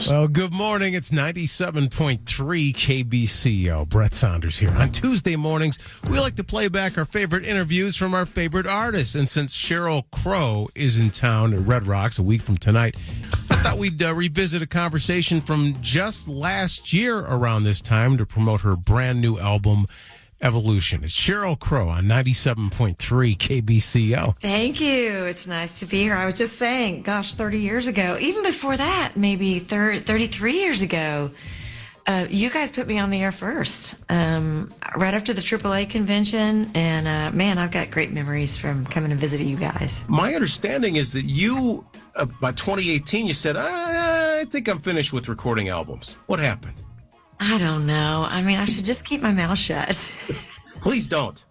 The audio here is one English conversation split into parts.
Well, good morning. It's 97.3 KBCO. Bret Saunders here. On Tuesday mornings, we like to play back our favorite interviews from our favorite artists. And since Sheryl Crow is in town at Red Rocks a week from tonight, I thought we'd revisit a conversation from just last year around this time to promote her brand new album, Evolution. It's Sheryl Crow on 97.3 KBCO. Thank you. It's nice to be here. I was just saying, gosh, 30 years ago, even before that, maybe 33 years ago, you guys put me on the air first, right after the AAA convention. And man, I've got great memories from coming and visiting you guys. My understanding is that you, by 2018, you said, I think I'm finished with recording albums. What happened? I don't know. I mean, I should just keep my mouth shut. Please don't.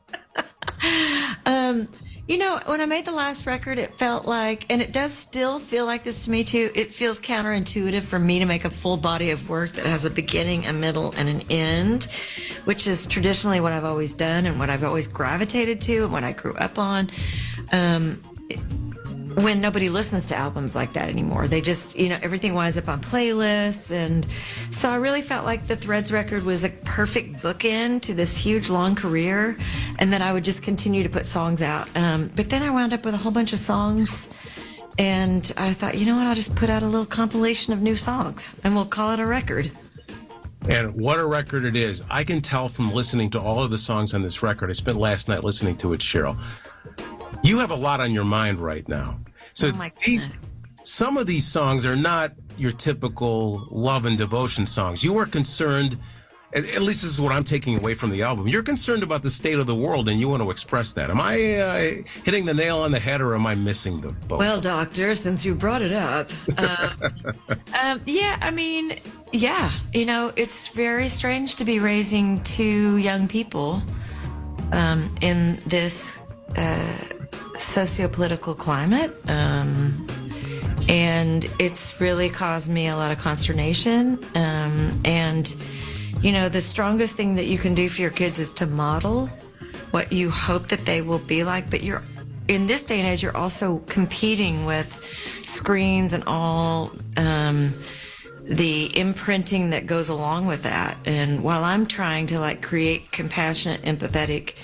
You know, when I made the last record, it felt like, and it does still feel like this to me too, it feels counterintuitive for me to make a full body of work that has a beginning, a middle, and an end, which is traditionally what I've always done and what I've always gravitated to and what I grew up on. When nobody listens to albums like that anymore, they just, you know, everything winds up on playlists. And so I really felt like the Threads record was a perfect bookend to this huge long career. And then I would just continue to put songs out. But then I wound up with a whole bunch of songs. And I thought, you know what, I'll just put out a little compilation of new songs and we'll call it a record. And what a record it is. I can tell from listening to all of the songs on this record. I spent last night listening to it, Sheryl. You have a lot on your mind right now. So some of these songs are not your typical love and devotion songs. You are concerned, at least this is what I'm taking away from the album, you're concerned about the state of the world and you want to express that. Am I hitting the nail on the head or am I missing the boat? Well, doctor, since you brought it up, yeah, I mean, yeah, you know, it's very strange to be raising two young people in this socio-political climate, and it's really caused me a lot of consternation, and you know, the strongest thing that you can do for your kids is to model what you hope that they will be like, but you're in this day and age, you're also competing with screens and all the imprinting that goes along with that. And while I'm trying to like create compassionate, empathetic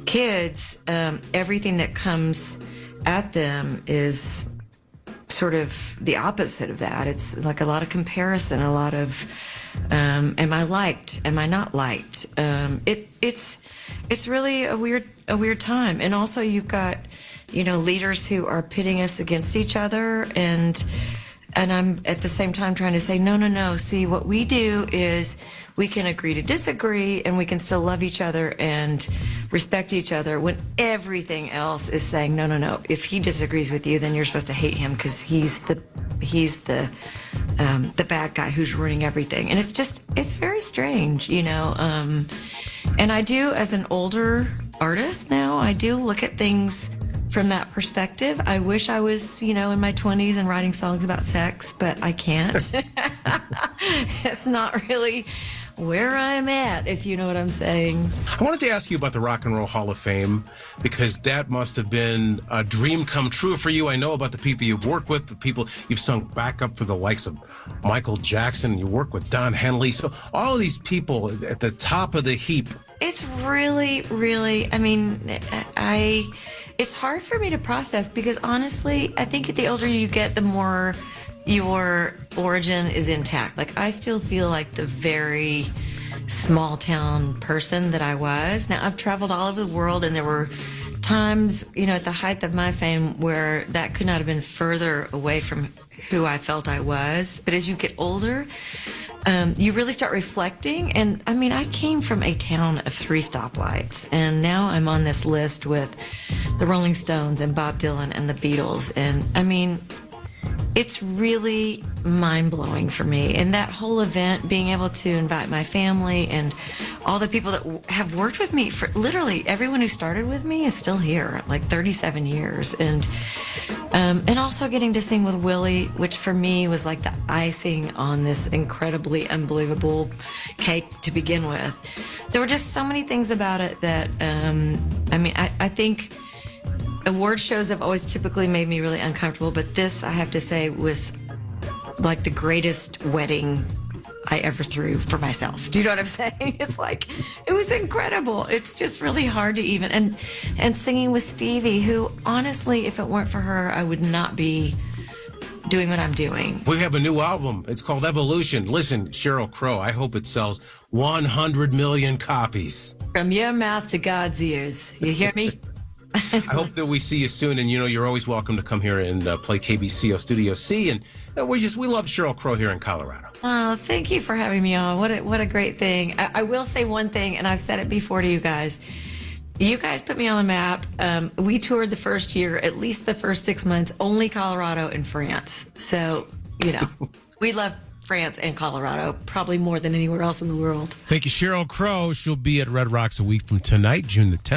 kids, everything that comes at them is sort of the opposite of that. It's like a lot of comparison, a lot of am I liked, am I not liked? It's really a weird time. And also you've got, you know, leaders who are pitting us against each other, and I'm at the same time trying to say, no. See, what we do is we can agree to disagree and we can still love each other and respect each other when everything else is saying, no. If he disagrees with you, then you're supposed to hate him because he's the bad guy who's ruining everything. And it's very strange, you know. And I do, as an older artist now, I do look at things from that perspective. I wish I was, you know, in my 20s and writing songs about sex, but I can't. It's not really where I'm at, if you know what I'm saying. I wanted to ask you about the Rock and Roll Hall of Fame, because that must have been a dream come true for you. I know about the people you've worked with, the people you've sung backup for, the likes of Michael Jackson. You work with Don Henley. So all of these people at the top of the heap. It's really, really, I mean, it's hard for me to process because honestly, I think the older you get, the more your origin is intact. Like, I still feel like the very small town person that I was. Now, I've traveled all over the world, and there were times, you know, at the height of my fame where that could not have been further away from who I felt I was. But as you get older, you really start reflecting. And I mean, I came from a town of 3 stoplights, and now I'm on this list with the Rolling Stones and Bob Dylan and the Beatles. And I mean, it's really mind-blowing for me. And that whole event, being able to invite my family and all the people that have worked with me, for literally everyone who started with me is still here, like 37 years. And also getting to sing with Willie, which for me was like the icing on this incredibly unbelievable cake to begin with. There were just so many things about it that, I mean, I think award shows have always typically made me really uncomfortable, but this, I have to say, was like the greatest wedding I ever threw for myself. Do you know what I'm saying? It's like, it was incredible. It's just really hard to even, and singing with Stevie, who honestly, if it weren't for her, I would not be doing what I'm doing. We have a new album. It's called Evolution. Listen, Sheryl Crow, I hope it sells 100 million copies. From your mouth to God's ears. You hear me? I hope that we see you soon, and you're always welcome to come here and play KBCO Studio C, and we love Sheryl Crow here in Colorado. Oh, thank you for having me on. What a great thing. I will say one thing, and I've said it before to you guys. You guys put me on the map. We toured the first year, at least the first 6 months, only Colorado and France. So, we love France and Colorado probably more than anywhere else in the world. Thank you, Sheryl Crow. She'll be at Red Rocks a week from tonight, June the 10th.